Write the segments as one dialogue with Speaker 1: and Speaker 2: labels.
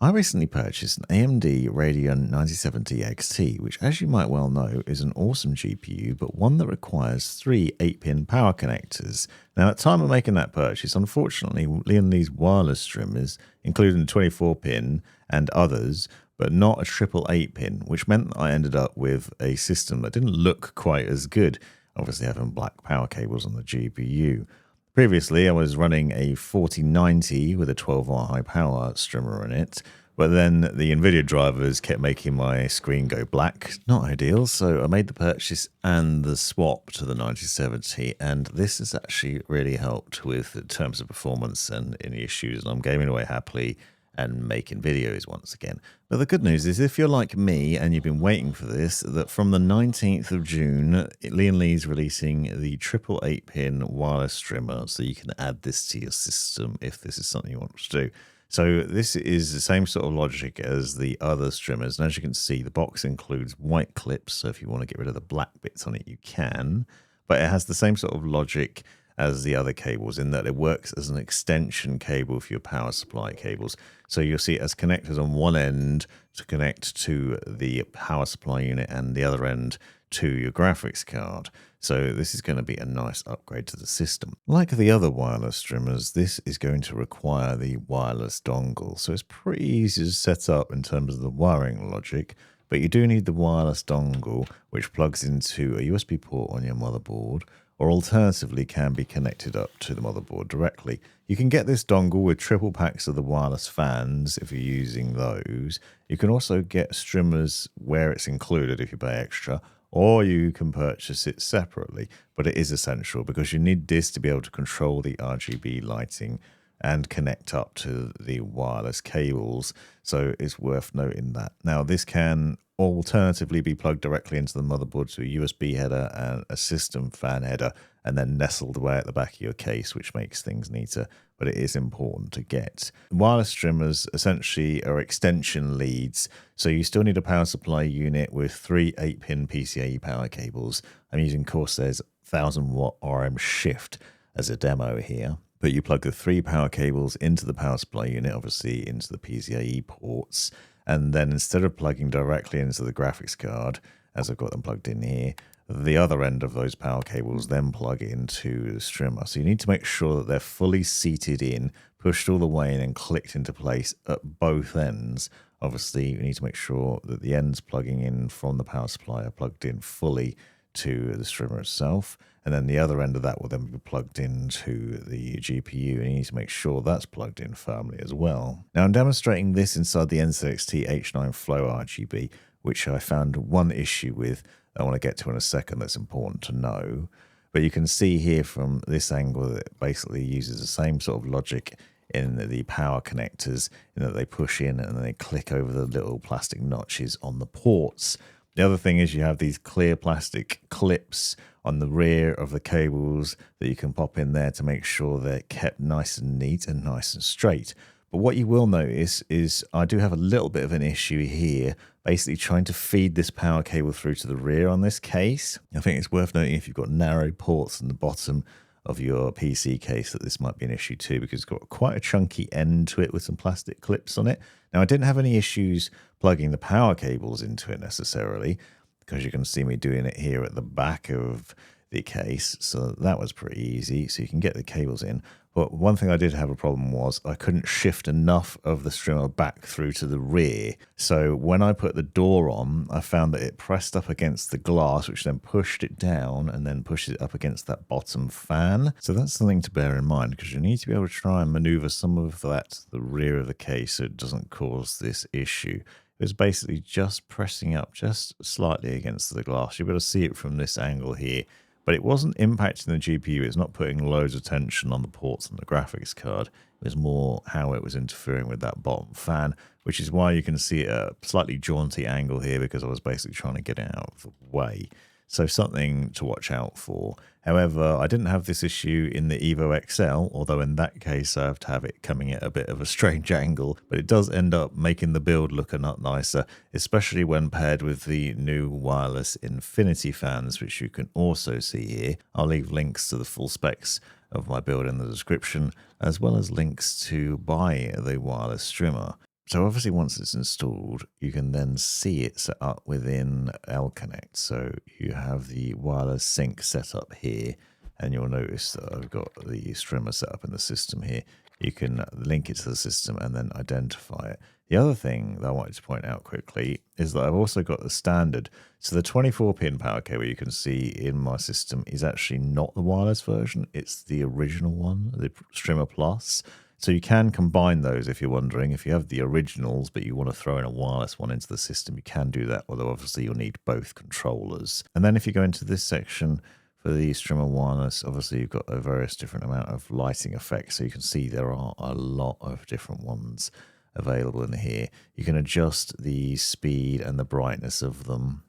Speaker 1: I recently purchased an AMD Radeon 9070 XT, which as you might well know is an awesome GPU, but one that requires 3 8-pin power connectors. Now at the time of making that purchase, unfortunately, Lian Li's wireless strimmers, including the 24-pin and others, but not a triple 8-pin, which meant that I ended up with a system that didn't look quite as good, obviously having black power cables on the GPU. Previously, I was running a 4090 with a 12-watt high power strimmer in it, but then the NVIDIA drivers kept making my screen go black. Not ideal, so I made the purchase and the swap to the 9070, and this has actually really helped with terms of performance and any issues, and I'm gaming away happily and making videos once again. But the good news is, if you're like me and you've been waiting for this, that from the 19th of June, Lian Li's releasing the triple 8-pin wireless strimmer, so you can add this to your system if this is something you want to do. So this is the same sort of logic as the other strimmers, and as you can see, the box includes white clips, so if you want to get rid of the black bits on it, you can. But it has the same sort of logic as the other cables in that it works as an extension cable for your power supply cables. So you'll see it as connectors on one end to connect to the power supply unit and the other end to your graphics card. So this is going to be a nice upgrade to the system. Like the other wireless strimmers, this is going to require the wireless dongle. So it's pretty easy to set up in terms of the wiring logic, but you do need the wireless dongle, which plugs into a USB port on your motherboard, or alternatively can be connected up to the motherboard directly. You can get this dongle with triple packs of the wireless fans if you're using those. You can also get strimmers where it's included if you pay extra, or you can purchase it separately, but it is essential because you need this to be able to control the RGB lighting and connect up to the wireless cables, so it's worth noting that. Now this can alternatively be plugged directly into the motherboard to a USB header and a system fan header, and then nestled away at the back of your case, which makes things neater, but it is important to get. Wireless strimmers essentially are extension leads, so you still need a power supply unit with 3 8-pin PCIe power cables. I'm using Corsair's 1000-watt RM shift as a demo here. But you plug the 3 power cables into the power supply unit, obviously into the PCIe ports, and then instead of plugging directly into the graphics card, as I've got them plugged in here, the other end of those power cables then plug into the strimmer. So you need to make sure that they're fully seated in, pushed all the way in and clicked into place at both ends. Obviously, you need to make sure that the ends plugging in from the power supply are plugged in fully to the strimmer itself, and then the other end of that will then be plugged into the GPU, and you need to make sure that's plugged in firmly as well. Now I'm demonstrating this inside the NZXT H9 Flow RGB, which I found one issue with that I want to get to in a second that's important to know. But you can see here from this angle that it basically uses the same sort of logic in the power connectors, in that they push in and then they click over the little plastic notches on the ports. The other thing is you have these clear plastic clips on the rear of the cables that you can pop in there to make sure they're kept nice and neat and nice and straight. But what you will notice is I do have a little bit of an issue here, basically trying to feed this power cable through to the rear on this case. I think it's worth noting if you've got narrow ports in the bottom of your PC case that this might be an issue too, because it's got quite a chunky end to it with some plastic clips on it. Now I didn't have any issues plugging the power cables into it necessarily, because you can see me doing it here at the back of the case, so that was pretty easy. So you can get the cables in, but one thing I did have a problem was I couldn't shift enough of the strimmer back through to the rear. So when I put the door on, I found that it pressed up against the glass, which then pushed it down and then pushed it up against that bottom fan. So that's something to bear in mind, because you need to be able to try and maneuver some of that to the rear of the case so it doesn't cause this issue. It was basically just pressing up just slightly against the glass. You'll be able to see it from this angle here, but it wasn't impacting the GPU. It's not putting loads of tension on the ports on the graphics card. It was more how it was interfering with that bottom fan, which is why you can see a slightly jaunty angle here, because I was basically trying to get it out of the way. So something to watch out for. However, I didn't have this issue in the Evo XL, although in that case I have to have it coming at a bit of a strange angle, but it does end up making the build look a lot nicer, especially when paired with the new wireless Infinity fans, which you can also see here. I'll leave links to the full specs of my build in the description, as well as links to buy the wireless strimmer. So obviously once it's installed, you can then see it set up within L-Connect. So you have the wireless sync set up here, and you'll notice that I've got the Strimer set up in the system here. You can link it to the system and then identify it. The other thing that I wanted to point out quickly is that I've also got the standard. So the 24-pin power cable you can see in my system is actually not the wireless version. It's the original one, the Strimer Plus. So you can combine those if you're wondering. If you have the originals but you want to throw in a wireless one into the system, you can do that, although obviously you'll need both controllers. And then if you go into this section for the Strimer wireless, obviously you've got a various different amount of lighting effects. So you can see there are a lot of different ones available in here. You can adjust the speed and the brightness of them.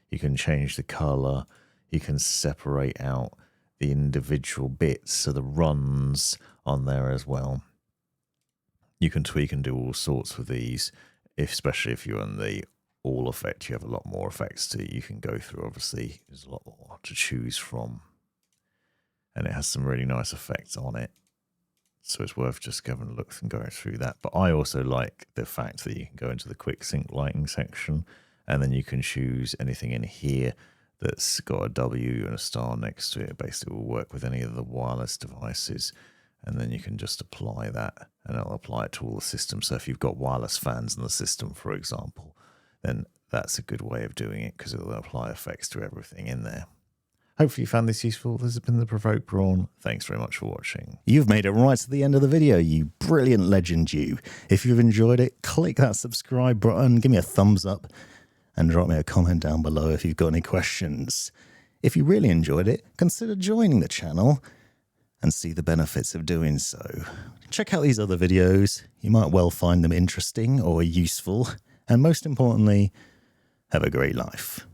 Speaker 1: You can change the color. You can separate out the individual bits, so the runs on there as well. You can tweak and do all sorts with these, especially if you're on the all effect. You have a lot more effects you can go through. Obviously, there's a lot more to choose from, and it has some really nice effects on it. So it's worth just having a look and going through that. But I also like the fact that you can go into the quick sync lighting section, and then you can choose anything in here that's got a W and a star next to it. It basically will work with any of the wireless devices. And then you can just apply that, and it'll apply it to all the systems. So if you've got wireless fans in the system, for example, then that's a good way of doing it, because it'll apply effects to everything in there. Hopefully you found this useful. This has been The Provoked Brawn. Thanks very much for watching.
Speaker 2: You've made it right to the end of the video, you brilliant legend you. If you've enjoyed it, click that subscribe button, give me a thumbs up, and drop me a comment down below if you've got any questions. If you really enjoyed it, consider joining the channel and see the benefits of doing so. Check out these other videos. You might well find them interesting or useful. And most importantly, have a great life.